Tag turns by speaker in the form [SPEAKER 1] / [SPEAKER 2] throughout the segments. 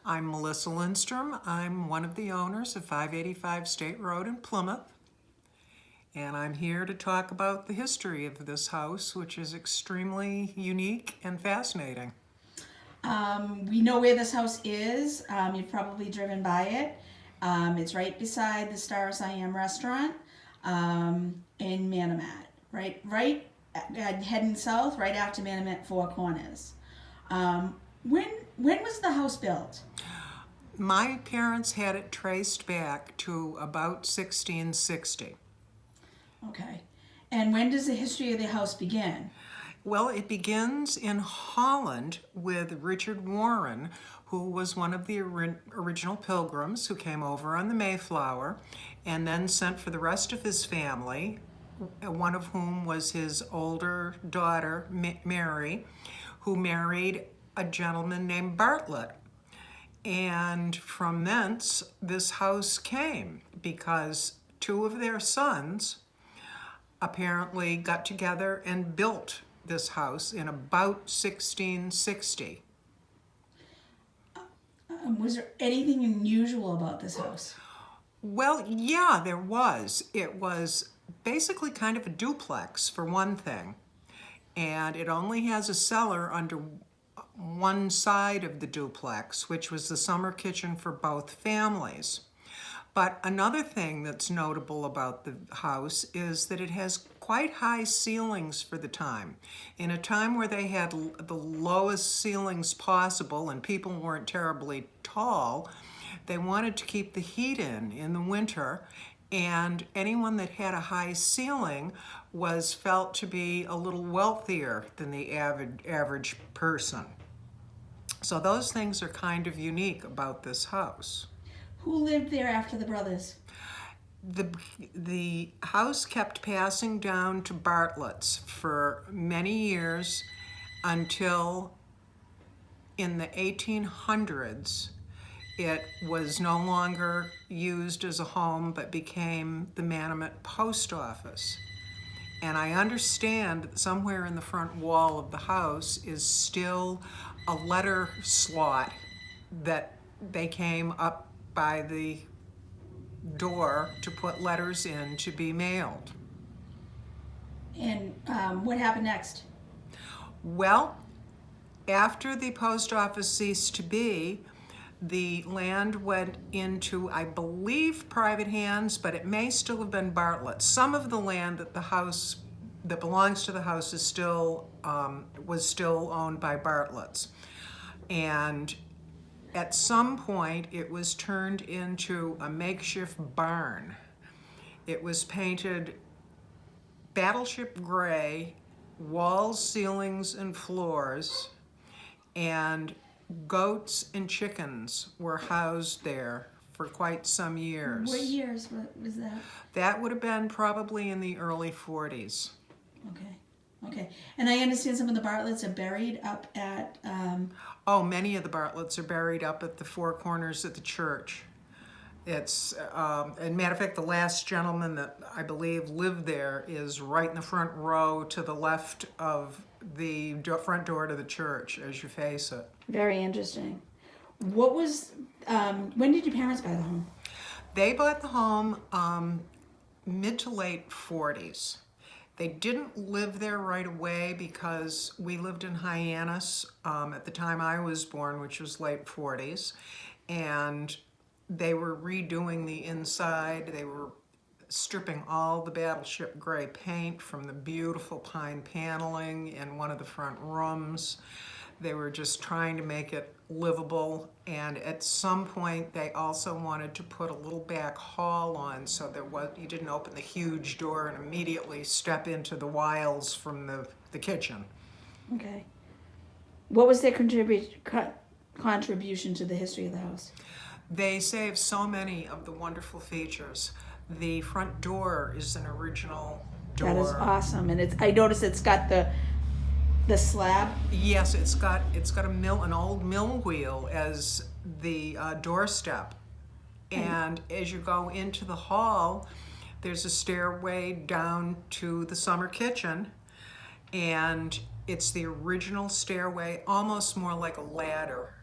[SPEAKER 1] I'm Melissa Lindstrom. I'm one of the owners of 585 State Road in Plymouth. And I'm here to talk about the history of this house, which is extremely unique and fascinating.
[SPEAKER 2] We know where this house is. You've probably driven by it. It's right beside the Stars I Am restaurant in Manomet. Right, heading south, right after Manomet Four Corners. When was the house built?
[SPEAKER 1] My parents had it traced back to about 1660.
[SPEAKER 2] Okay. And when does the history of the house begin?
[SPEAKER 1] Well, it begins in Holland with Richard Warren, who was one of the original pilgrims who came over on the Mayflower and then sent for the rest of his family, one of whom was his older daughter, Mary, who married a gentleman named Bartlett. And from thence, this house came because two of their sons apparently got together and built this house in about 1660.
[SPEAKER 2] Was there anything unusual about this house?
[SPEAKER 1] Well, yeah, there was. It was basically kind of a duplex, for one thing. And it only has a cellar under one side of the duplex, which was the summer kitchen for both families. But another thing that's notable about the house is that it has quite high ceilings for the time. In a time where they had the lowest ceilings possible and people weren't terribly tall, they wanted to keep the heat in the winter, and anyone that had a high ceiling was felt to be a little wealthier than the average person. So those things are kind of unique about this house.
[SPEAKER 2] Who lived there after the brothers?
[SPEAKER 1] The house kept passing down to Bartlett's for many years until in the 1800s it was no longer used as a home but became the Manomet Post Office. And I understand that somewhere in the front wall of the house is still a letter slot that they came up by the door to put letters in to be mailed.
[SPEAKER 2] And what happened next?
[SPEAKER 1] Well, after the post office ceased to be, the land went into, I believe, private hands, but it may still have been Bartlett. Some of the land that belongs to the house is still was still owned by Bartlett's, and at some point, it was turned into a makeshift barn. It was painted battleship gray, walls, ceilings, and floors, and goats and chickens were housed there for quite some years.
[SPEAKER 2] What years was that?
[SPEAKER 1] That would have been probably in the early 40s.
[SPEAKER 2] Okay. And I understand some of the Bartletts are buried up at...
[SPEAKER 1] Oh, many of the Bartletts are buried up at the Four Corners at the church. It's, and matter of fact, the last gentleman that I believe lived there is right in the front row to the left of the front door to the church as you face it.
[SPEAKER 2] Very interesting. What was, when did your parents buy the home?
[SPEAKER 1] They bought the home mid to late 40s. They didn't live there right away because we lived in Hyannis at the time I was born, which was late 40s, and they were redoing the inside. They were stripping all the battleship gray paint from the beautiful pine paneling in one of the front rooms. They were just trying to make it livable, and at some point they also wanted to put a little back hall on so you didn't open the huge door and immediately step into the wilds from the kitchen.
[SPEAKER 2] Okay. What was their contribution to the history of the house?
[SPEAKER 1] They saved so many of the wonderful features. The front door is an original door.
[SPEAKER 2] That is awesome, and I noticed it's got the slab.
[SPEAKER 1] Yes, it's got an old mill wheel as the doorstep, and as you go into the hall, there's a stairway down to the summer kitchen, and it's the original stairway, almost more like a ladder.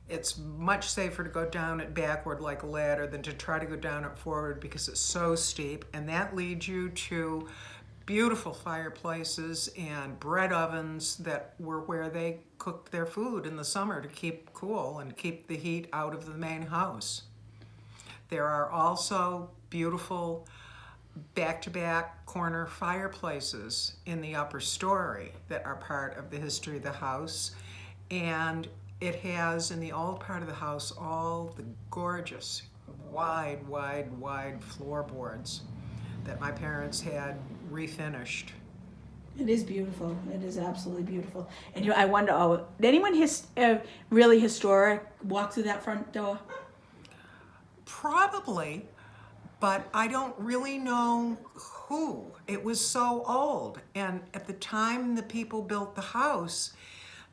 [SPEAKER 1] It's much safer to go down it backward like a ladder than to try to go down it forward because it's so steep. And that leads you to beautiful fireplaces and bread ovens that were where they cooked their food in the summer to keep cool and keep the heat out of the main house. There are also beautiful back-to-back corner fireplaces in the upper story that are part of the history of the house. And it has in the old part of the house all the gorgeous wide floorboards that my parents had refinished.
[SPEAKER 2] It is beautiful. It is absolutely beautiful. And I wonder, did anyone really historic walk through that front door?
[SPEAKER 1] Probably, but I don't really know who. It was so old. And at the time the people built the house,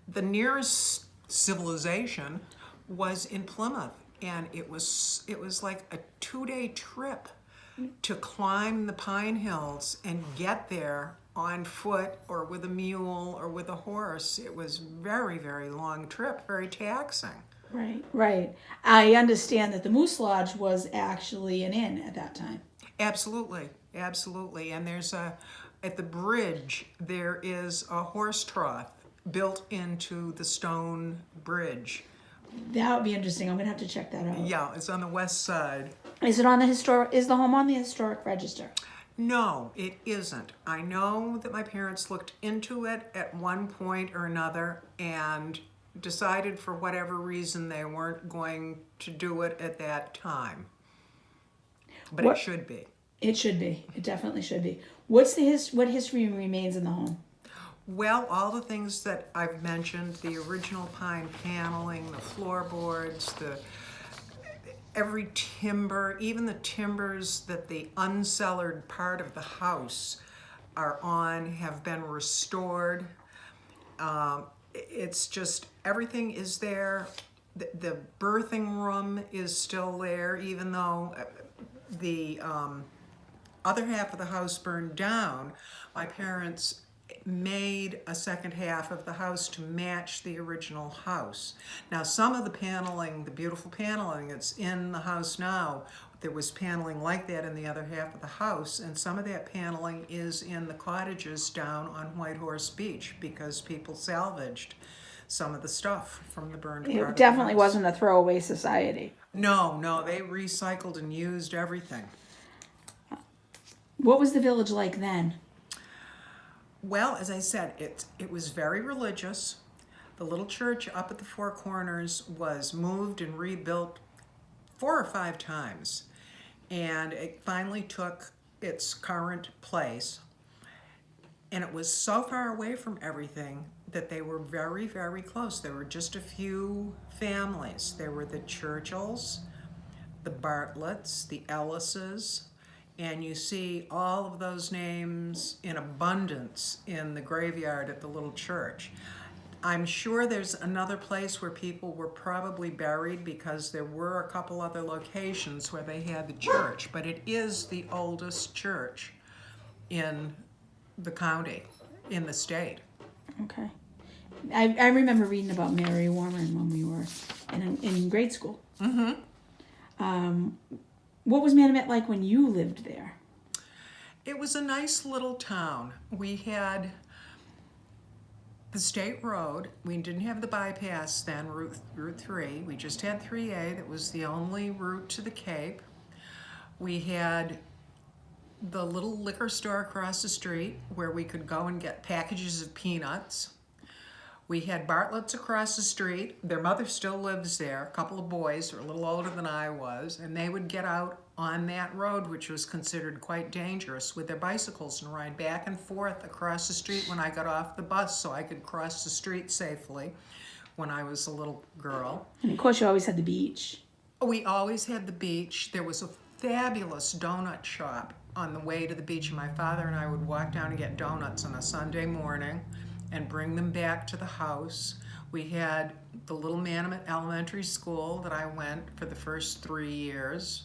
[SPEAKER 1] the nearest civilization was in Plymouth. And it was like a 2-day trip to climb the Pine Hills and get there on foot or with a mule or with a horse. It was very long trip, very taxing.
[SPEAKER 2] Right, right. I understand that the Moose Lodge was actually an inn at that time.
[SPEAKER 1] Absolutely. And at the bridge, there is a horse trough built into the stone bridge.
[SPEAKER 2] That would be interesting. I'm gonna have to check that out.
[SPEAKER 1] Yeah, it's on the west side.
[SPEAKER 2] Is the home on the historic register?
[SPEAKER 1] No, it isn't. I know that my parents looked into it at one point or another and decided for whatever reason they weren't going to do it at that time. But it should be.
[SPEAKER 2] It should be. It definitely should be. What history remains in the home?
[SPEAKER 1] Well, all the things that I've mentioned, the original pine paneling, the floorboards, every timber, even the timbers that the uncellared part of the house are on have been restored. It's just, everything is there. The birthing room is still there, even though the other half of the house burned down. My parents made a second half of the house to match the original house. Now, some of the paneling, the beautiful paneling that's in the house now, there was paneling like that in the other half of the house, and some of that paneling is in the cottages down on White Horse Beach because people salvaged some of the stuff from the burned part of the house.
[SPEAKER 2] It definitely wasn't a throwaway society.
[SPEAKER 1] No, they recycled and used everything.
[SPEAKER 2] What was the village like then?
[SPEAKER 1] Well, as I said, it was very religious. The little church up at the Four Corners was moved and rebuilt 4 or 5 times, and it finally took its current place. And it was so far away from everything that they were very close. There were just a few families. There were the Churchills, the Bartletts, the Ellises, and you see all of those names in abundance in the graveyard at the little church. I'm sure there's another place where people were probably buried because there were a couple other locations where they had the church, but it is the oldest church in the county, in the state.
[SPEAKER 2] Okay. I remember reading about Mary Warren when we were in grade school. What was Manomet like when you lived there?
[SPEAKER 1] It was a nice little town. We had the state road. We didn't have the bypass then, Route 3. We just had 3A. That was the only route to the Cape. We had the little liquor store across the street where we could go and get packages of peanuts. We had Bartlett's across the street. Their mother still lives there. A couple of boys who are a little older than I was, and they would get out on that road, which was considered quite dangerous, with their bicycles and ride back and forth across the street when I got off the bus so I could cross the street safely when I was a little girl.
[SPEAKER 2] And of course you always had the beach.
[SPEAKER 1] We always had the beach. There was a fabulous donut shop on the way to the beach, and my father and I would walk down and get donuts on a Sunday morning and bring them back to the house. We had the little Manomet Elementary School that I went for the first 3 years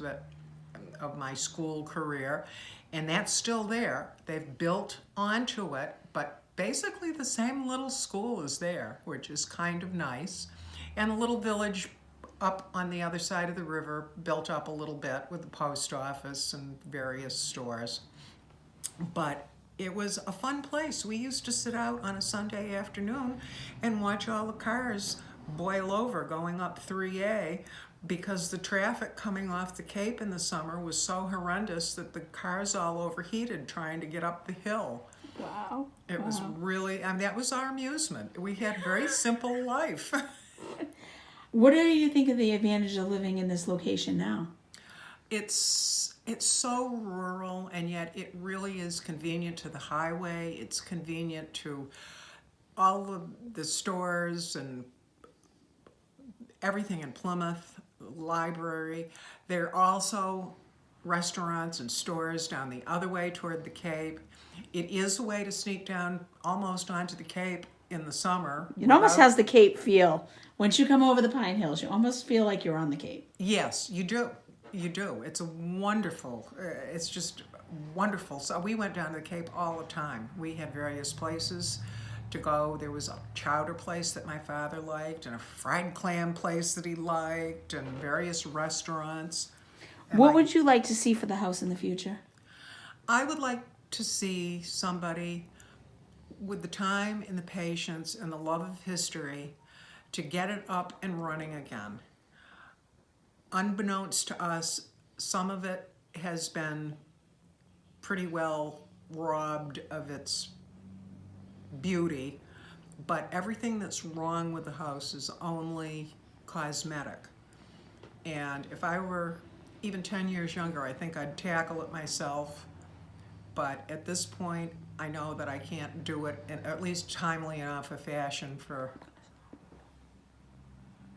[SPEAKER 1] of my school career, and that's still there. They've built onto it, but basically the same little school is there, which is kind of nice. And a little village up on the other side of the river, built up a little bit with the post office and various stores. But it was a fun place. We used to sit out on a Sunday afternoon and watch all the cars boil over going up 3A because the traffic coming off the Cape in the summer was so horrendous that the cars all overheated trying to get up the hill.
[SPEAKER 3] Wow.
[SPEAKER 1] It was really, and that was our amusement. We had a very simple life.
[SPEAKER 2] What do you think of the advantage of living in this location now?
[SPEAKER 1] It's so rural, and yet it really is convenient to the highway. It's convenient to all of the stores and everything in Plymouth, library. There are also restaurants and stores down the other way toward the Cape. It is a way to sneak down almost onto the Cape in the summer.
[SPEAKER 2] It almost
[SPEAKER 1] without-
[SPEAKER 2] has the Cape feel. Once you come over the Pine Hills, you almost feel like you're on the Cape.
[SPEAKER 1] Yes, you do. You do. It's a wonderful, it's just wonderful. So we went down to the Cape all the time. We had various places to go. There was a chowder place that my father liked and a fried clam place that he liked and various restaurants. And
[SPEAKER 2] What would you like to see for the house in the future?
[SPEAKER 1] I would like to see somebody with the time and the patience and the love of history to get it up and running again. Unbeknownst to us, some of it has been pretty well robbed of its beauty, but everything that's wrong with the house is only cosmetic. And if I were even 10 years younger, I think I'd tackle it myself. But at this point, I know that I can't do it in at least timely enough a fashion for